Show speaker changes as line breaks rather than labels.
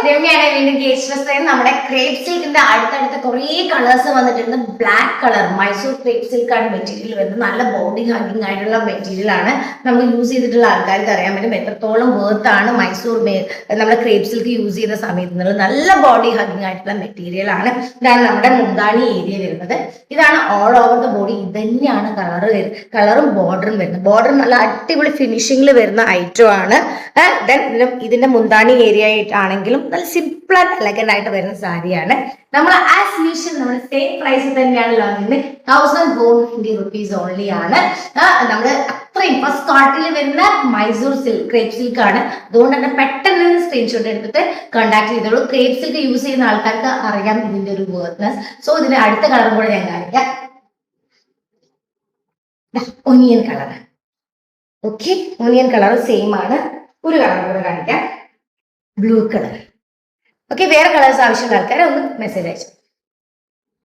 രമ്യാണ് വീണ്ടും കേശവസ്ത്രയിൽ നമ്മുടെ ക്രേപ്പ് സിൽക്കിന്റെ അടുത്തടുത്ത കുറേ കളേഴ്സ് വന്നിട്ടുണ്ട്. Black colour Mysore crepe silk ആണ് മെറ്റീരിയൽ വരുന്നത്. നല്ല ബോഡി ഹഗിങ് ആയിട്ടുള്ള മെറ്റീരിയൽ ആണ്. നമ്മൾ യൂസ് ചെയ്തിട്ടുള്ള ആൾക്കാർക്ക് അറിയാൻ പറ്റും എത്രത്തോളം വേർത്ത് ആണ് മൈസൂർ നമ്മുടെ ക്രേപ്പ് സിൽക്ക് യൂസ് ചെയ്ത സമയത്ത്. നല്ല ബോഡി ഹഗിങ് ആയിട്ടുള്ള മെറ്റീരിയൽ ആണ്. ഇതാണ് നമ്മുടെ മുന്താണി ഏരിയ വരുന്നത്. ഇതാണ് ഓൾ ഓവർ ദ ബോഡി. ഇത് തന്നെയാണ് കളറും ബോർഡറും വരുന്നത്. ബോർഡർ നല്ല അടിപൊളി ഫിനിഷിംഗിൽ വരുന്ന ഐറ്റം ആണ്. ദെൻ ഇതിന്റെ മുന്താണി ഏരിയ ആയിട്ടാണെങ്കിലും നല്ല സിമ്പിൾ ആൻഡ് എലഗന്റ് ആയിട്ട് വരുന്ന സാരിയാണ്. നമ്മൾ ആസ് യൂഷ്വൽ നമ്മൾ സെയിം പ്രൈസ് തന്നെയാണ് വാങ്ങുന്നത്. 1450 rupees ഓൺലി ആണ്. നമ്മൾ അത്രയും ഫസ്റ്റ് സ്റ്റാർട്ടിൽ വരുന്ന മൈസൂർ സിൽക്ക് ക്രേപ്പ് സിൽക്ക് ആണ്. അതുകൊണ്ട് തന്നെ പെട്ടെന്ന് സ്ക്രീൻഷോട്ട് എടുത്തിട്ട് കോൺടാക്ട് ചെയ്തോളൂ. ക്രേപ്പ് സിൽക്ക് യൂസ് ചെയ്യുന്ന ആൾക്കാർക്ക് അറിയാം ഇതിന്റെ ഒരു വേർത്ത്നെസ്. സോ ഇതിന്റെ അടുത്ത കളറും കൂടെ ഞാൻ കാണിക്കാം. Onion colour. Okay, onion colour same ആണ്. ഒരു കളർ കൂടെ കാണിക്കാം, ബ്ലൂ കളർ. ഓക്കെ, വേറെ കളേഴ്സ് ആവശ്യമുള്ള ആൾക്കാരെ ഒന്ന് മെസ്സേജ് അയച്ചു.